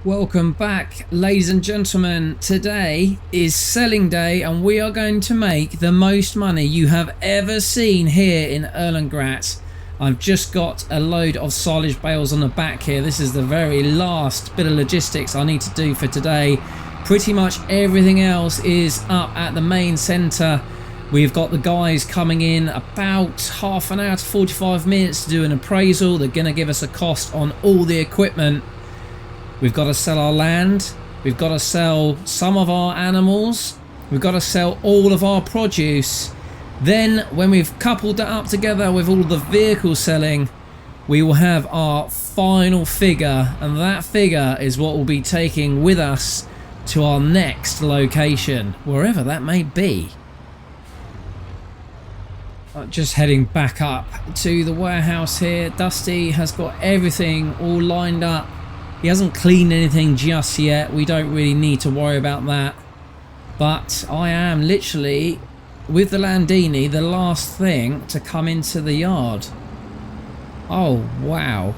Welcome back, ladies and gentlemen. Today is selling day and we are going to make the most money you have ever seen here in Erlengrat. I've just got a load of silage bales on the back here. This is the very last bit of logistics I need to do for today. Pretty much everything else is up at the main centre. We've got the guys coming in about half an hour to 45 minutes to do an appraisal. They're going to give us a cost on all the equipment. We've got to sell our land, we've got to sell some of our animals, we've got to sell all of our produce. Then when we've coupled that up together with all the vehicle selling, we will have our final figure, and that figure is what we'll be taking with us to our next location, wherever that may be. Just heading back up to the warehouse here. Dusty has got everything all lined up. He hasn't cleaned anything just yet. We don't really need to worry about that. But I am literally, with the Landini, the last thing to come into the yard. Oh, wow.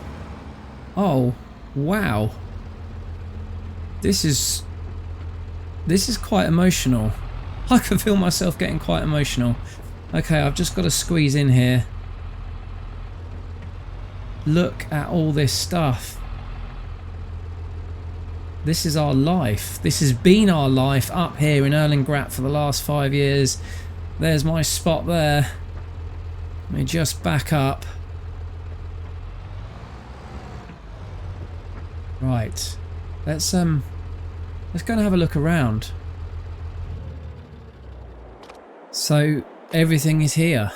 Oh, wow. This is quite emotional. I can feel myself getting quite emotional. Okay, I've just got to squeeze in here. Look at all this stuff. This is our life. This has been our life up here in Erlengrat for the last 5 years. There's my spot there. Let me just back up. Right. Let's go and have a look around. So everything is here.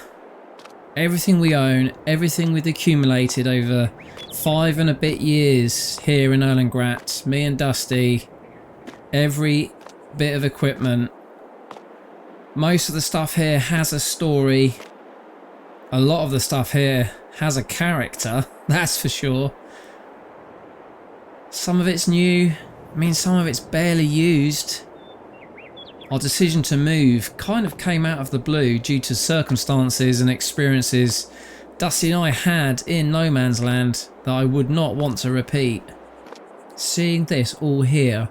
Everything we own, everything we've accumulated over 5 and a bit years here in Erlengrat, me and Dusty, every bit of equipment. Most of the stuff here has a story. A lot of the stuff here has a character, that's for sure. Some of it's new, I mean some of it's barely used. Our decision to move kind of came out of the blue due to circumstances and experiences Dusty and I had in no man's land that I would not want to repeat. Seeing this all here,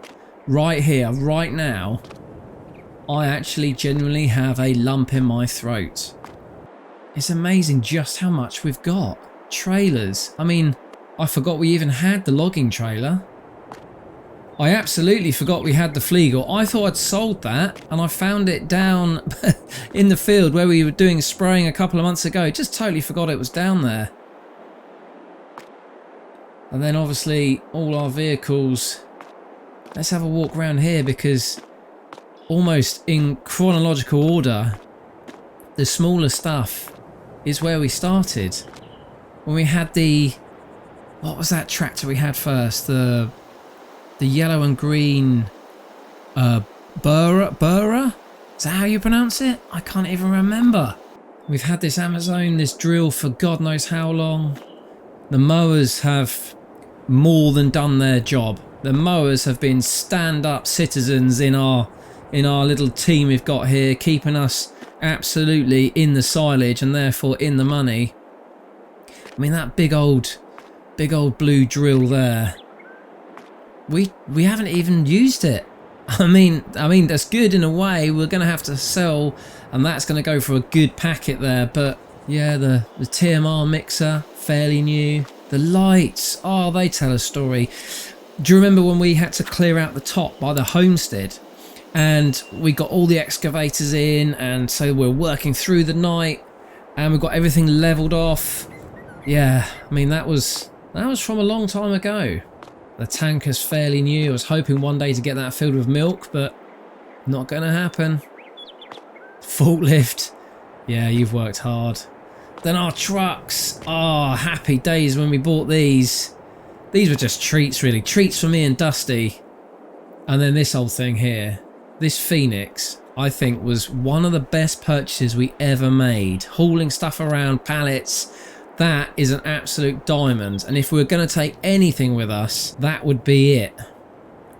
right now, I actually genuinely have a lump in my throat. It's amazing just how much we've got. Trailers. I mean, I forgot we even had the logging trailer. I absolutely forgot we had the Fleagle. I thought I'd sold that and I found it down in the field where we were doing spraying a couple of months ago. Just totally forgot it was down there. And then obviously all our vehicles. Let's have a walk around here because almost in chronological order, the smaller stuff is where we started. When we had the, what was that tractor we had first? The yellow and green Burra? Is that how you pronounce it? I can't even remember. We've had this Amazon, this drill for God knows how long. The mowers have more than done their job. The mowers have been stand-up citizens in our little team we've got here, keeping us absolutely in the silage and therefore in the money. I mean that big old blue drill there. We haven't even used it. I mean that's good in a way. We're going to have to sell and that's going to go for a good packet there. But yeah, the TMR mixer, fairly new. The lights, oh, they tell a story. Do you remember when we had to clear out the top by the homestead? And we got all the excavators in and so we're working through the night and we've got everything leveled off. Yeah, I mean that was from a long time ago. The tanker's fairly new. I was hoping one day to get that filled with milk, but not going to happen. Forklift. Yeah, you've worked hard. Then our trucks. Ah, oh, happy days when we bought these. These were just treats, really. Treats for me and Dusty. And then this old thing here. This Phoenix, I think, was one of the best purchases we ever made. Hauling stuff around, pallets. That is an absolute diamond, and if we were going to take anything with us, that would be it.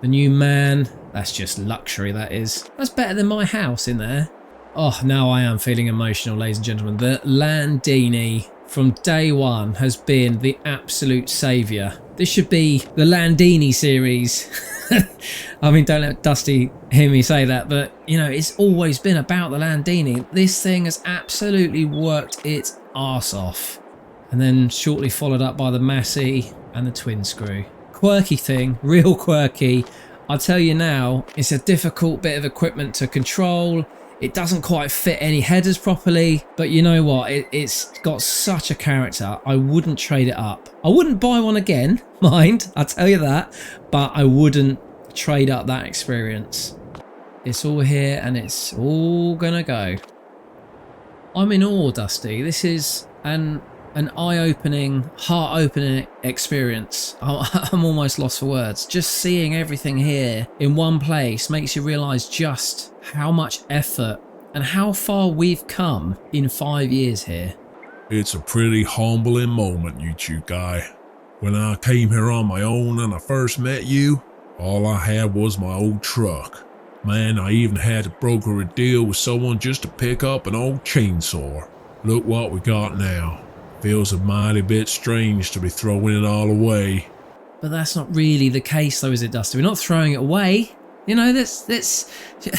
The new man, that's just luxury, that is. That's better than my house in there. Oh, now I am feeling emotional, ladies and gentlemen. The Landini from day one has been the absolute saviour. This should be the Landini series. I mean, don't let Dusty hear me say that, but you know, it's always been about the Landini. This thing has absolutely worked its arse off. And then shortly followed up by the Massey and the twin screw. Quirky thing, real quirky. I'll tell you now, it's a difficult bit of equipment to control. It doesn't quite fit any headers properly, but you know what? It's got such a character. I wouldn't trade it up. I wouldn't buy one again, mind, I'll tell you that, but I wouldn't trade up that experience. It's all here and it's all gonna go. I'm in awe, Dusty. This is an eye-opening, heart-opening experience. I'm almost lost for words. Just seeing everything here in one place makes you realise just how much effort and how far we've come in 5 years here. It's a pretty humbling moment, YouTube guy. When I came here on my own and I first met you, all I had was my old truck. Man, I even had to broker a deal with someone just to pick up an old chainsaw. Look what we got now. Feels a mighty bit strange to be throwing it all away. But that's not really the case though, is it, Dusty? We're not throwing it away. You know, let's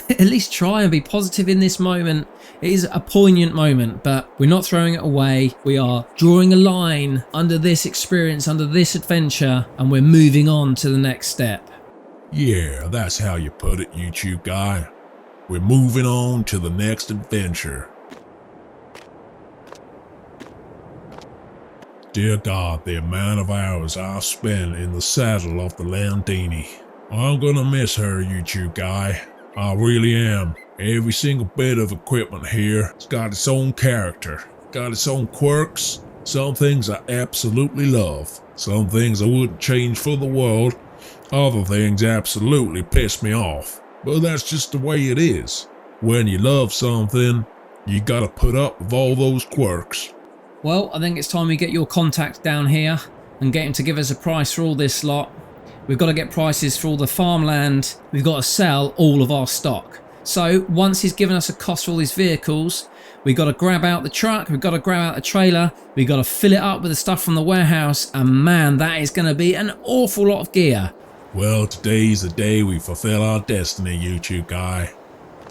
at least try and be positive in this moment. It is a poignant moment, but we're not throwing it away. We are drawing a line under this experience, under this adventure, and we're moving on to the next step. Yeah, that's how you put it, YouTube guy. We're moving on to the next adventure. Dear God, the amount of hours I've spent in the saddle of the Landini. I'm gonna miss her, YouTube guy. I really am. Every single bit of equipment here has got its own character, got its own quirks. Some things I absolutely love. Some things I wouldn't change for the world. Other things absolutely piss me off. But that's just the way it is. When you love something, you gotta put up with all those quirks. Well, I think it's time we get your contact down here and get him to give us a price for all this lot. We've got to get prices for all the farmland. We've got to sell all of our stock. So once he's given us a cost for all these vehicles, we've got to grab out the truck, we've got to grab out the trailer, we've got to fill it up with the stuff from the warehouse, and man, that is going to be an awful lot of gear. Well, today's the day we fulfill our destiny, YouTube guy.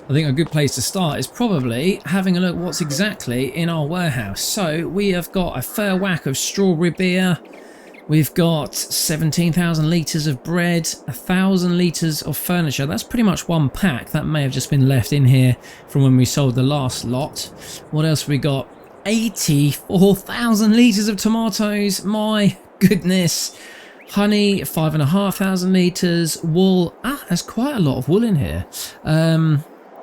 I think a good place to start is probably having a look what's exactly in our warehouse. So we have got a fair whack of strawberry beer. We've got 17,000 litres of bread, 1,000 litres of furniture. That's pretty much one pack. That may have just been left in here from when we sold the last lot. What else have we got? 84,000 litres of tomatoes. My goodness. Honey, 5,500 litres. Wool. There's quite a lot of wool in here.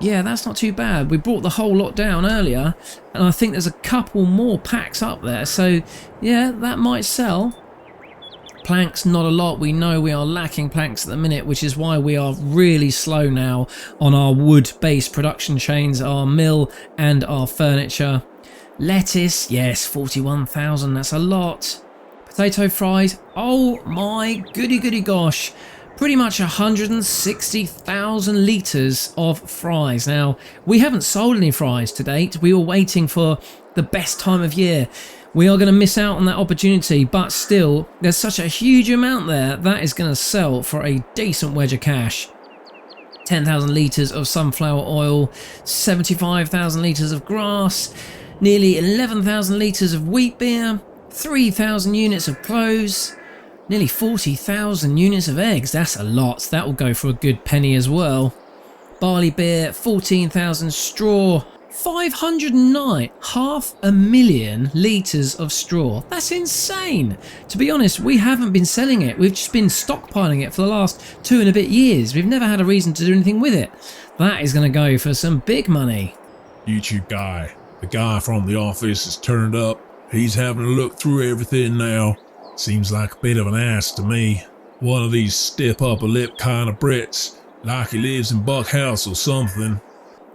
Yeah, that's not too bad. We brought the whole lot down earlier, and I think there's a couple more packs up there. So, yeah, that might sell. Planks, not a lot. We know we are lacking planks at the minute, which is why we are really slow now on our wood-based production chains, our mill and our furniture. Lettuce, yes, 41,000. That's a lot. Potato fries, oh my goody gosh. Pretty much 160,000 litres of fries. Now, we haven't sold any fries to date. We were waiting for the best time of year. We are going to miss out on that opportunity, but still, there's such a huge amount there that is going to sell for a decent wedge of cash. 10,000 litres of sunflower oil, 75,000 litres of grass, nearly 11,000 litres of wheat beer, 3,000 units of clothes, nearly 40,000 units of eggs. That's a lot. That will go for a good penny as well. Barley beer, 14,000 straw, 509, 500,000 litres of straw. That's insane. To be honest, we haven't been selling it. We've just been stockpiling it for the last 2 and a bit years. We've never had a reason to do anything with it. That is going to go for some big money. YouTube guy, the guy from the office has turned up. He's having a look through everything now. Seems like a bit of an ass to me. One of these step up a lip kind of Brits, like he lives in Buckhouse or something.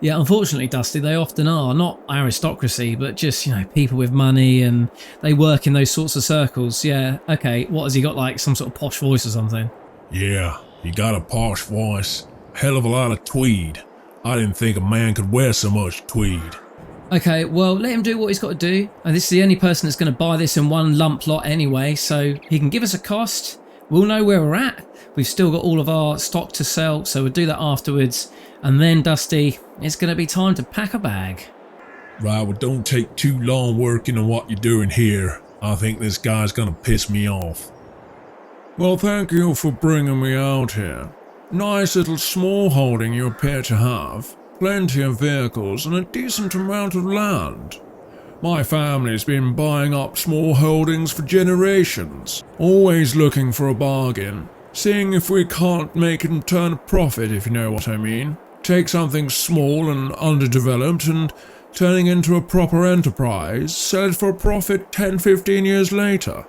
Yeah, unfortunately, Dusty, they often are. Not aristocracy, but just, you know, people with money, and they work in those sorts of circles. Yeah, okay, what has he got, like some sort of posh voice or something? Yeah, he got a posh voice. Hell of a lot of tweed. I didn't think a man could wear so much tweed. Okay, well, let him do what he's got to do. And this is the only person that's going to buy this in one lump lot anyway, so he can give us a cost. We'll know where we're at. We've still got all of our stock to sell, so we'll do that afterwards. And then, Dusty, it's going to be time to pack a bag. Right, well, don't take too long working on what you're doing here. I think this guy's gonna piss me off. Well, thank you for bringing me out here. Nice little small holding you appear to have. Plenty of vehicles and a decent amount of land. My family's been buying up small holdings for generations, always looking for a bargain, seeing if we can't make it turn a profit, if you know what I mean. Take something small and underdeveloped and turning into a proper enterprise, sell it for a profit 10-15 years later.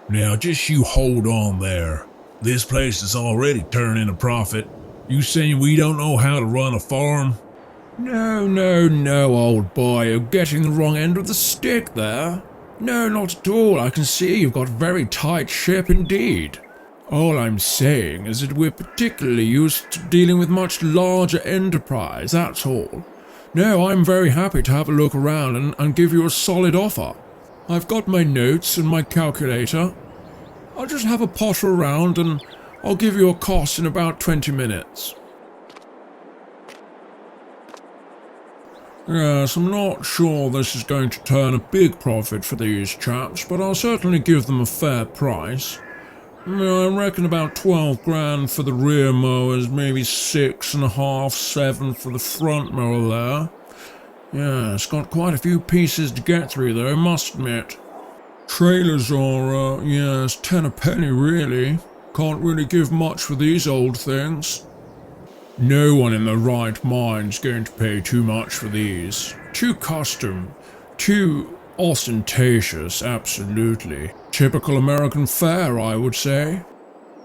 Now just you hold on there. This place is already turning a profit. You saying we don't know how to run a farm? No, old boy, you're getting the wrong end of the stick there. No, not at all. I can see you've got a very tight ship indeed. All I'm saying is that we're particularly used to dealing with much larger enterprise, that's all. No, I'm very happy to have a look around and give you a solid offer. I've got my notes and my calculator. I'll just have a potter around and I'll give you a cost in about 20 minutes. Yes, I'm not sure this is going to turn a big profit for these chaps, but I'll certainly give them a fair price. I reckon about 12 grand for the rear mowers, maybe 6.5, 7 for the front mower there. Yeah, it's got quite a few pieces to get through though, must admit. Trailers are, yes, 10 a penny really. Can't really give much for these old things. No one in their right mind's going to pay too much for these. Too custom, too ostentatious, absolutely. Typical American fare, I would say.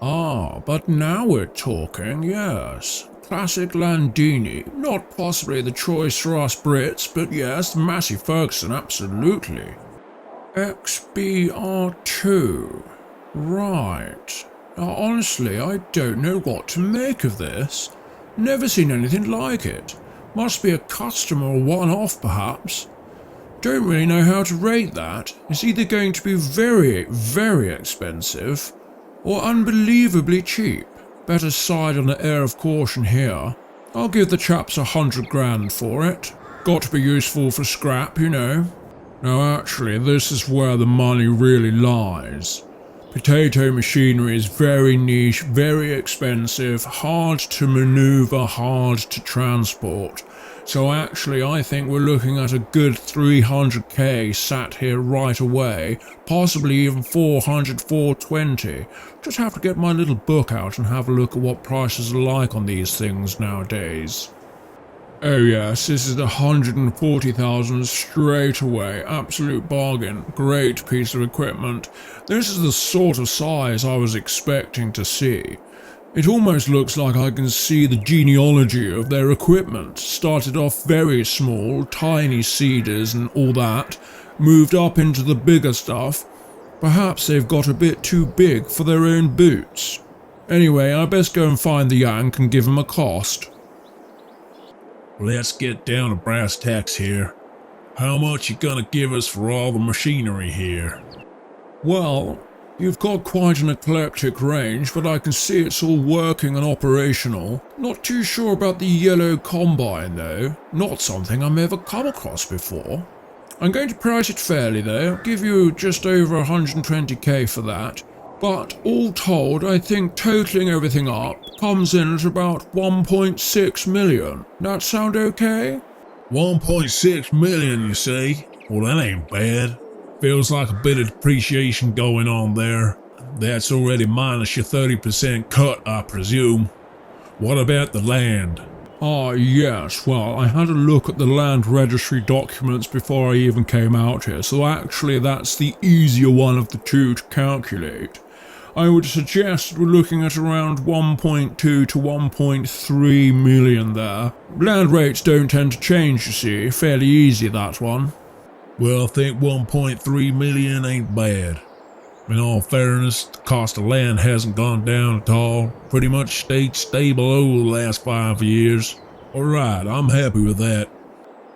Ah, but now we're talking, yes. Classic Landini, not possibly the choice for us Brits, but yes, the Massey Ferguson, absolutely. XBR2. Right. Now, honestly, I don't know what to make of this. Never seen anything like it. Must be a custom or one-off, perhaps. Don't really know how to rate that. It's either going to be very, very expensive, or unbelievably cheap. Better side on the air of caution here. I'll give the chaps 100 grand for it. Got to be useful for scrap, you know. Now actually, this is where the money really lies. Potato machinery is very niche, very expensive, hard to maneuver, hard to transport. So actually I think we're looking at a good 300k sat here right away, possibly even 400, 420. Just have to get my little book out and have a look at what prices are like on these things nowadays. Oh yes, this is 140,000 straight away, absolute bargain, great piece of equipment. This is the sort of size I was expecting to see. It almost looks like I can see the genealogy of their equipment. Started off very small, tiny seeders and all that, moved up into the bigger stuff. Perhaps they've got a bit too big for their own boots. Anyway, I best go and find the yank and give him a cost. Let's get down to brass tacks here. How much you gonna give us for all the machinery here? Well, you've got quite an eclectic range, but I can see it's all working and operational. Not too sure about the yellow combine though. Not something I've ever come across before. I'm going to price it fairly though. Give you just over 120k for that. But all told, I think totaling everything up comes in at about 1.6 million. That sound okay? 1.6 million, you say? Well, that ain't bad. Feels like a bit of depreciation going on there. That's already minus your 30% cut, I presume. What about the land? Ah, yes, well, I had a look at the land registry documents before I even came out here, so actually that's the easier one of the two to calculate. I would suggest we're looking at around 1.2 to 1.3 million there. Land rates don't tend to change, you see, fairly easy that one. Well, I think 1.3 million ain't bad. In all fairness, the cost of land hasn't gone down at all. Pretty much stayed stable over the last 5 years. Alright, I'm happy with that.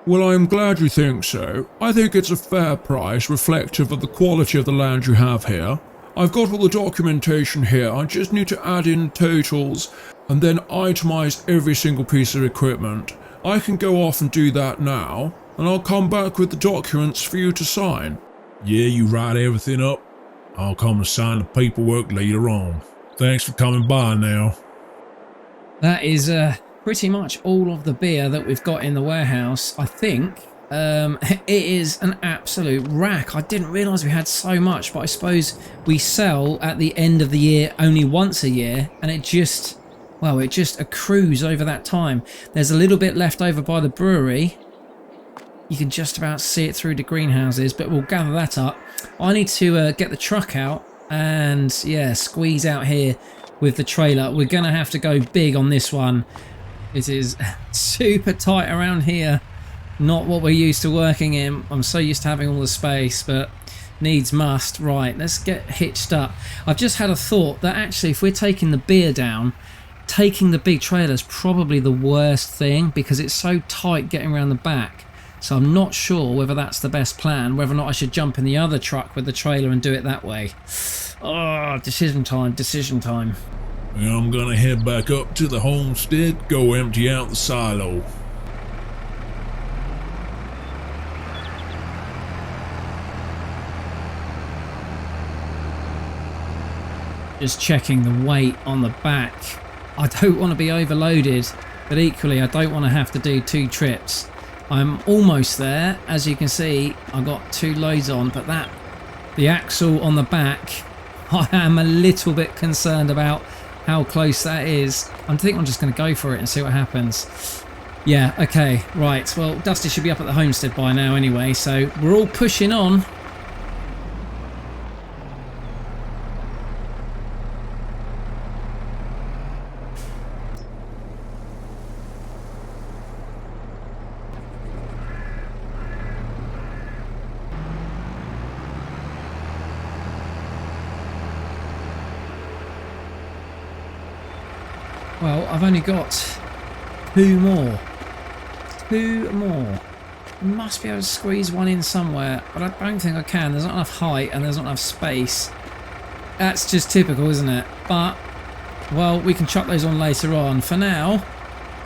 Well, I am glad you think so. I think it's a fair price, reflective of the quality of the land you have here. I've got all the documentation here, I just need to add in totals and then itemize every single piece of equipment. I can go off and do that now, and I'll come back with the documents for you to sign. Yeah, you write everything up? I'll come and sign the paperwork later on. Thanks for coming by now. That is pretty much all of the beer that we've got in the warehouse. I think it is an absolute rack. I didn't realise we had so much, but I suppose we sell at the end of the year only once a year, and it just, well, it just accrues over that time. There's a little bit left over by the brewery. You can just about see it through the greenhouses, but we'll gather that up. I need to get the truck out and, yeah, squeeze out here with the trailer. We're going to have to go big on this one. It is super tight around here. Not what we're used to working in. I'm so used to having all the space, but needs must. Right, let's get hitched up. I've just had a thought that actually if we're taking the beer down, taking the big trailer is probably the worst thing because it's so tight getting around the back. So I'm not sure whether that's the best plan, whether or not I should jump in the other truck with the trailer and do it that way. Oh, decision time, decision time. I'm gonna head back up to the homestead, go empty out the silo. Just checking the weight on the back. I don't want to be overloaded, but equally I don't want to have to do 2 trips. I'm almost there. As you can see, I've got 2 loads on, but the axle on the back, I am a little bit concerned about how close that is. I think I'm just going to go for it and see what happens. Yeah, okay, right. Well, Dusty should be up at the homestead by now anyway, so we're all pushing on. Well, I've only got 2 more. 2 more. I must be able to squeeze one in somewhere, but I don't think I can. There's not enough height and there's not enough space. That's just typical, isn't it? But, well, we can chuck those on later on. For now,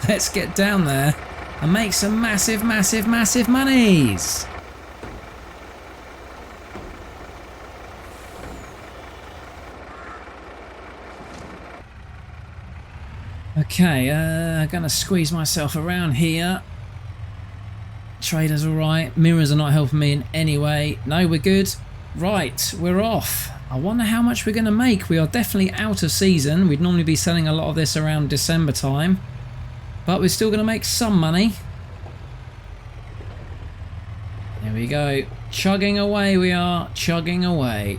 let's get down there and make some massive, massive, massive monies. Okay, I'm going to squeeze myself around here. Trader's alright. Mirrors are not helping me in any way. No, we're good. Right, we're off. I wonder how much we're going to make. We are definitely out of season. We'd normally be selling a lot of this around December time. But we're still going to make some money. There we go. Chugging away we are. Chugging away.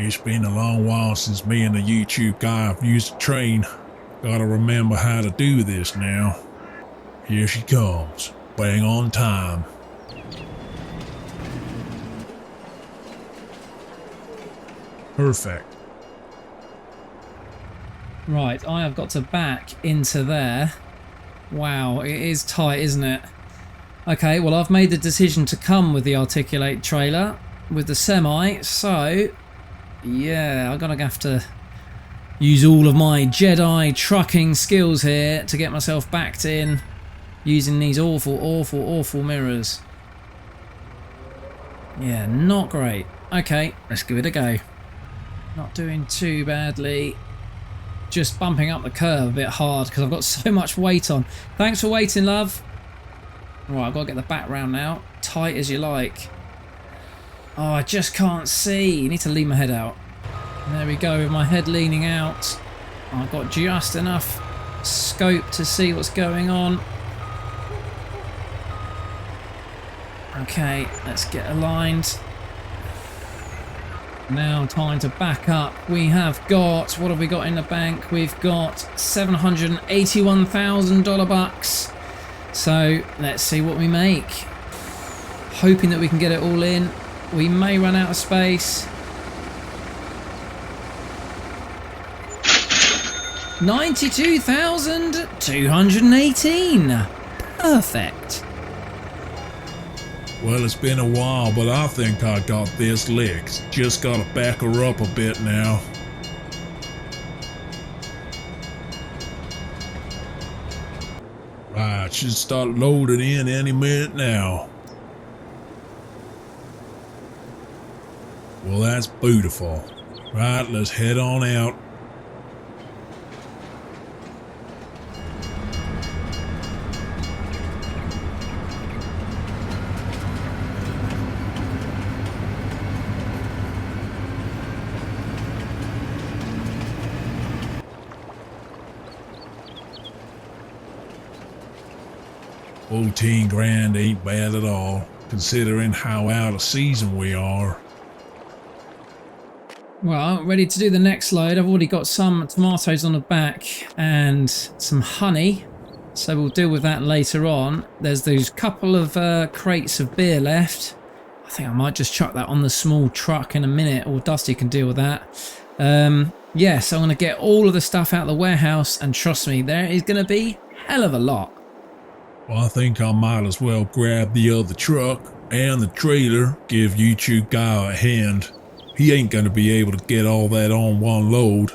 It's been a long while since me and the YouTube guy have used a train. Gotta remember how to do this now. Here she comes, bang on time. Perfect. Right, I have got to back into there. Wow, it is tight, isn't it? Okay, well, I've made the decision to come with the Articulate trailer, with the semi, so yeah, I'm gonna have to use all of my Jedi trucking skills here to get myself backed in using these awful, awful, awful mirrors. Yeah, not great. Okay, let's give it a go. Not doing too badly. Just bumping up the curve a bit hard because I've got so much weight on. Thanks for waiting, love. Right, I've got to get the back round now. Tight as you like. Oh, I just can't see. You need to lean my head out. There we go, with my head leaning out. I've got just enough scope to see what's going on. Okay, let's get aligned. Now time to back up. We have got, what have we got in the bank? We've got $781,000 bucks. So let's see what we make. Hoping that we can get it all in. We may run out of space. 92,218. Perfect. Well, it's been a while, but I think I got this licked. Just gotta back her up a bit now. Right, should start loading in any minute now. Well, that's beautiful. Right, let's head on out. $14,000 ain't bad at all, considering how out of season we are. Well, ready to do the next load. I've already got some tomatoes on the back and some honey, so we'll deal with that later on. There's those couple of crates of beer left. I think I might just chuck that on the small truck in a minute, or Dusty can deal with that. Yeah, so I'm going to get all of the stuff out of the warehouse, and trust me, there is going to be hell of a lot. Well, I think I might as well grab the other truck and the trailer, give YouTube guy a hand. He ain't gonna be able to get all that on one load.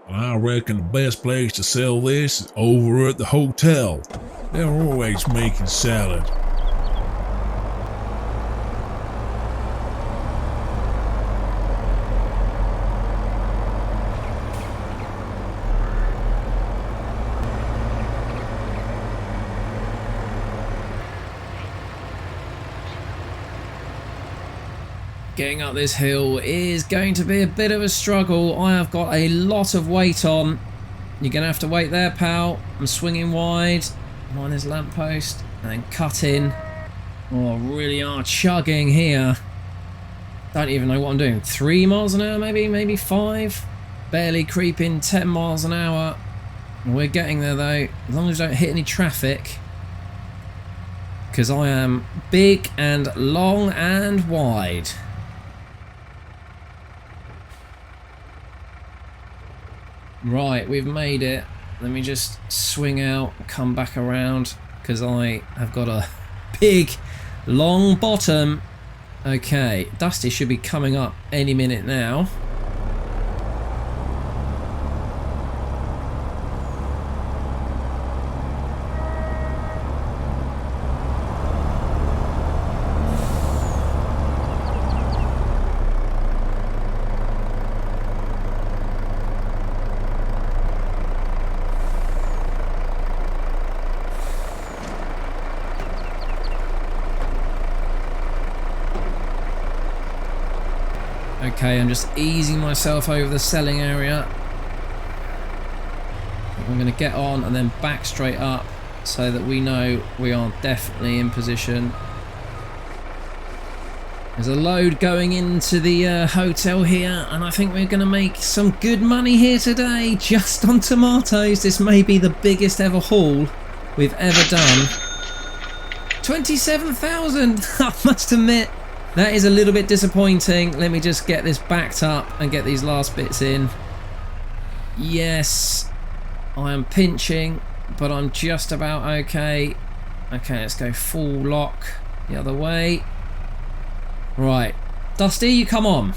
And I reckon the best place to sell this is over at the hotel. They're always making salad. Getting up this hill is going to be a bit of a struggle. I have got a lot of weight on. You're going to have to wait there, pal. I'm swinging wide. I'm on this lamppost and then cut in. Oh, really are chugging here. Don't even know what I'm doing. 3 miles an hour, maybe 5. Barely creeping 10 miles an hour. We're getting there though, as long as I don't hit any traffic. Because I am big and long and wide. Right, we've made it. Let me just swing out, come back around, because I have got a big, long bottom. Okay, Dusty should be coming up any minute now. Okay, I'm just easing myself over the selling area. I'm going to get on and then back straight up so that we know we are definitely in position. There's a load going into the hotel here, and I think we're going to make some good money here today just on tomatoes. This may be the biggest ever haul we've ever done. 27,000! I must admit, that is a little bit disappointing. Let me just get this backed up and get these last bits in. Yes, I am pinching, but I'm just about okay. Okay, let's go full lock the other way. Right, Dusty, you come on.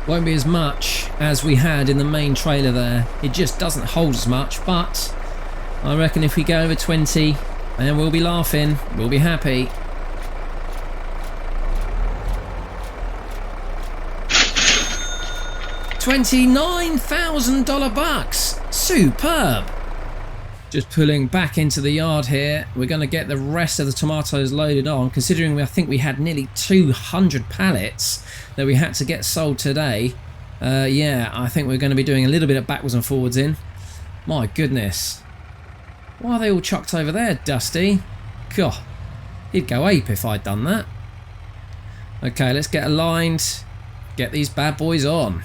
Won't be as much as we had in the main trailer there. It just doesn't hold as much, but I reckon if we go over 20, then we'll be laughing, we'll be happy. $29,000 bucks. Superb. Just pulling back into the yard here. We're going to get the rest of the tomatoes loaded on, considering I think we had nearly 200 pallets that we had to get sold today. Yeah, I think we're going to be doing a little bit of backwards and forwards in. My goodness. Why are they all chucked over there, Dusty? God, he'd go ape if I'd done that. Okay, let's get aligned. Get these bad boys on.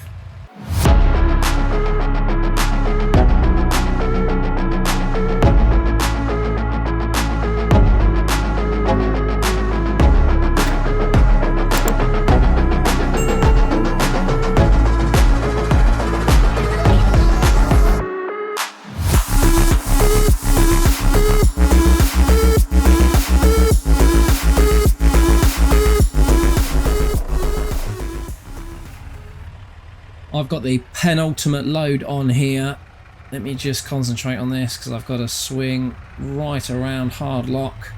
I've got the penultimate load on here. Let me just concentrate on this because I've got to swing right around hard lock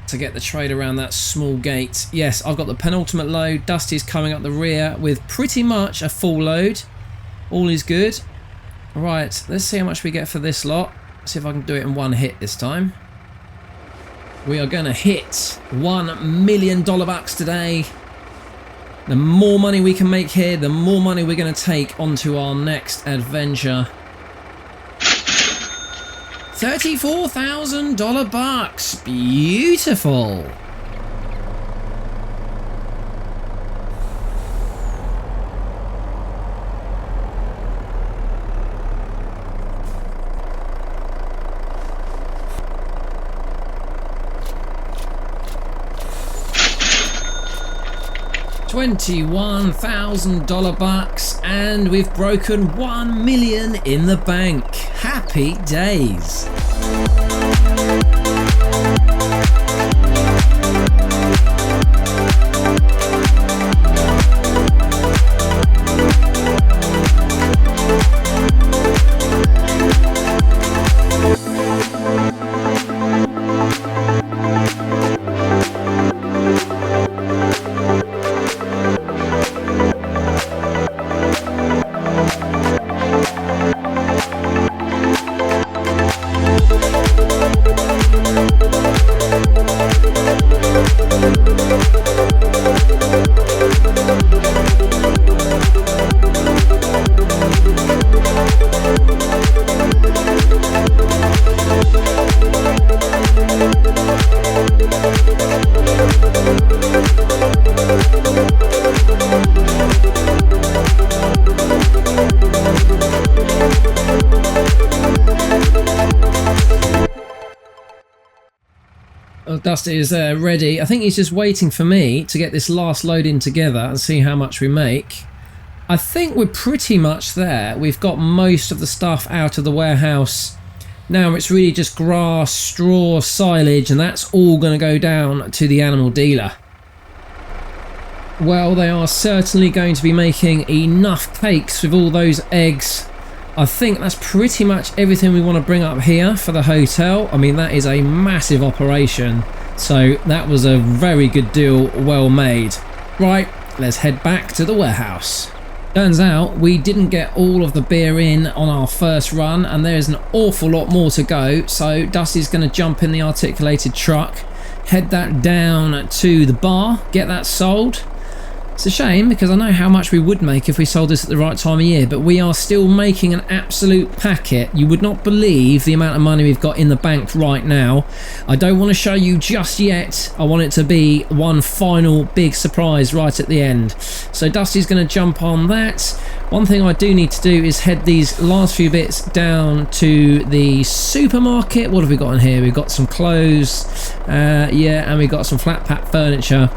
to get the trade around that small gate. Yes, I've got the penultimate load. Dusty's coming up the rear with pretty much a full load. All is good. Right, let's see how much we get for this lot. See if I can do it in one hit this time. We are going to hit $1 million bucks today. The more money we can make here, the more money we're going to take onto our next adventure. $34,000 bucks. Beautiful. $21,000 bucks, and we've broken 1 million in the bank. Happy days. Dusty is there ready. I think he's just waiting for me to get this last load in together and see how much we make. I think we're pretty much there. We've got most of the stuff out of the warehouse. Now it's really just grass, straw, silage, and that's all going to go down to the animal dealer. Well, they are certainly going to be making enough cakes with all those eggs. I think that's pretty much everything we want to bring up here for the hotel. I mean, that is a massive operation. So that was a very good deal, well made. Right, let's head back to the warehouse. Turns out we didn't get all of the beer in on our first run, and there's an awful lot more to go. So Dusty's going to jump in the articulated truck, head that down to the bar, get that sold. It's a shame because I know how much we would make if we sold this at the right time of year, but we are still making an absolute packet. You would not believe the amount of money we've got in the bank right now. I don't want to show you just yet. I want it to be one final big surprise right at the end. So Dusty's going to jump on that. One thing I do need to do is head these last few bits down to the supermarket. What have we got in here? We've got some clothes, yeah, and we've got some flat pack furniture.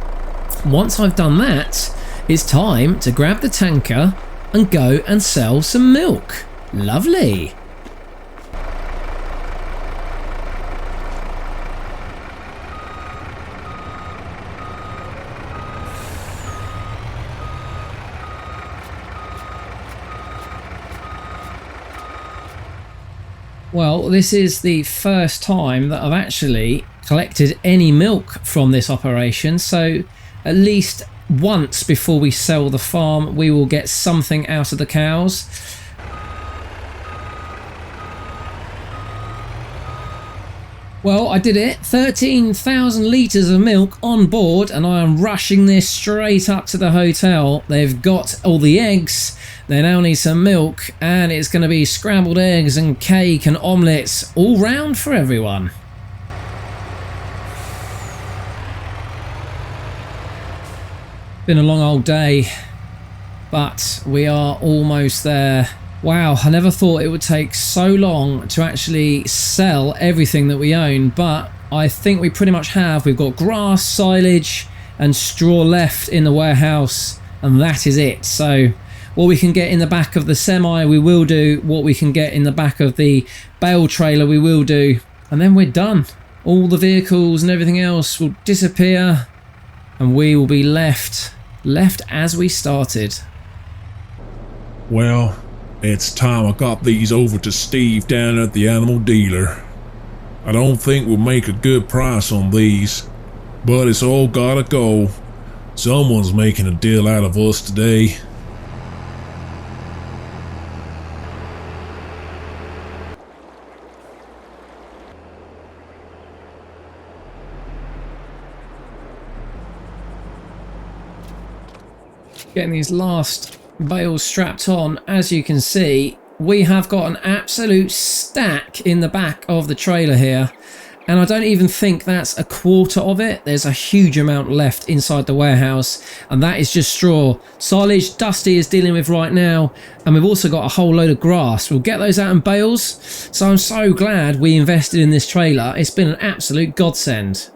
Once I've done that, it's time to grab the tanker and go and sell some milk. Lovely. Well, this is the first time that I've actually collected any milk from this operation, so at least once before we sell the farm we will get something out of the cows. Well, I did it. 13,000 litres of milk on board, and I am rushing this straight up to the hotel. They've got all the eggs. They now need some milk, and it's going to be scrambled eggs and cake and omelettes all round for everyone. Been a long old day, but we are almost there. Wow, I never thought it would take so long to actually sell everything that we own, but I think we pretty much have. We've got grass, silage and straw left in the warehouse, and that is it. So what we can get in the back of the semi we will do, what we can get in the back of the bale trailer we will do, and then we're done. All the vehicles and everything else will disappear, and we will be left as we started. Well, it's time I got these over to Steve down at the animal dealer. I don't think we'll make a good price on these, but it's all gotta go. Someone's making a deal out of us today. Getting these last bales strapped on. As you can see, we have got an absolute stack in the back of the trailer here, and I don't even think that's a quarter of it. There's a huge amount left inside the warehouse, and that is just straw. Silage Dusty is dealing with right now, and we've also got a whole load of grass. We'll get those out in bales, so I'm so glad we invested in this trailer. It's been an absolute godsend.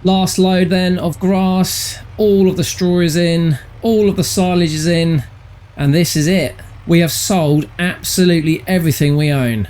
Last load then of grass, all of the straw is in, all of the silage is in, and this is it. We have sold absolutely everything we own.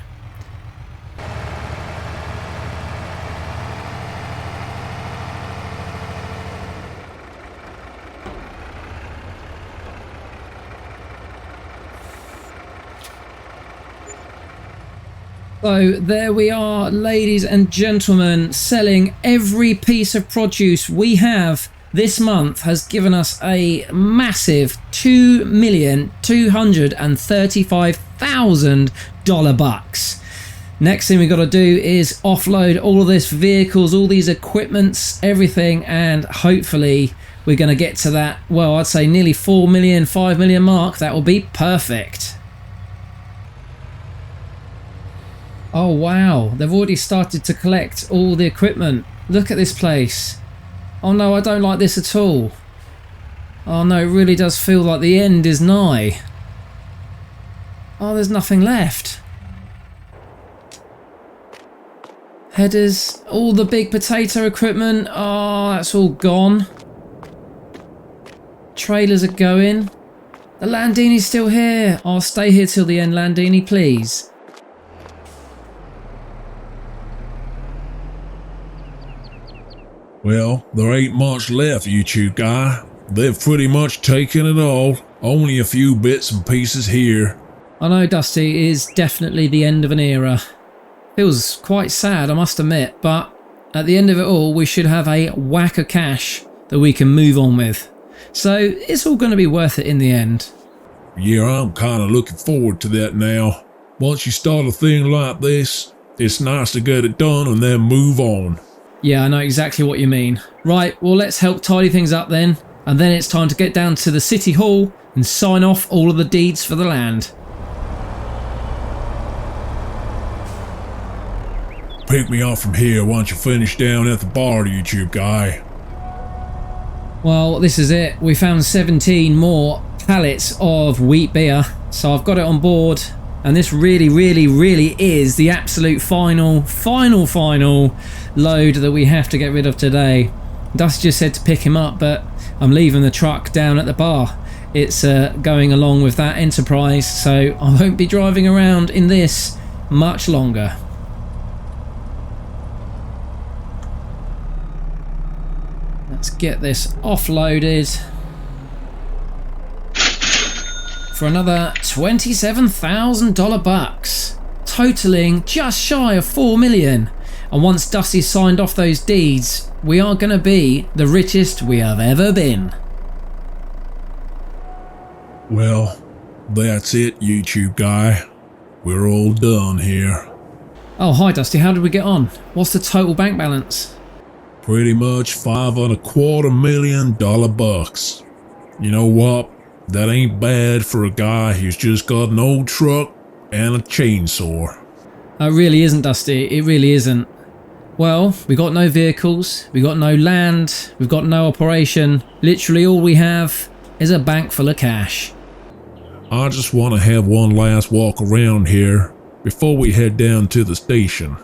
So there we are, ladies and gentlemen, selling every piece of produce we have this month has given us a massive $2,235,000 bucks. Next thing we've got to do is offload all of this vehicles, all these equipments, everything, and hopefully we're going to get to that, well, I'd say nearly 4 million, 5 million mark. That will be perfect. Oh wow, they've already started to collect all the equipment. Look at this place. Oh no, I don't like this at all. Oh no, it really does feel like the end is nigh. Oh, there's nothing left. Headers, all the big potato equipment. Oh, that's all gone. Trailers are going. The Landini's still here. I'll stay here till the end, Landini, please. Well, there ain't much left, YouTube guy. They've pretty much taken it all. Only a few bits and pieces here. I know, Dusty, it is definitely the end of an era. Feels quite sad, I must admit, but at the end of it all, we should have a whack of cash that we can move on with. So it's all going to be worth it in the end. Yeah, I'm kind of looking forward to that now. Once you start a thing like this, it's nice to get it done and then move on. Yeah, I know exactly what you mean. Right, well, let's help tidy things up then. And then it's time to get down to the City Hall and sign off all of the deeds for the land. Pick me up from here once you finish down at the bar, YouTube guy. Well, this is it. We found 17 more pallets of wheat beer. So I've got it on board. And this really is the absolute final load that we have to get rid of today. Dust just said to pick him up, but I'm leaving the truck down at the bar. It's going along with that Enterprise, so I won't be driving around in this much longer. Let's get this offloaded for another $27,000 bucks, totaling just shy of 4 million. And once Dusty's signed off those deeds, we are going to be the richest we have ever been. Well, that's it, YouTube guy. We're all done here. Oh, hi Dusty, how did we get on? What's the total bank balance? Pretty much $5.25 million bucks. You know what? That ain't bad for a guy who's just got an old truck and a chainsaw. It really isn't, Dusty. It really isn't. Well, we got no vehicles, we got no land, we've got no operation. Literally all we have is a bank full of cash. I just want to have one last walk around here before we head down to the station.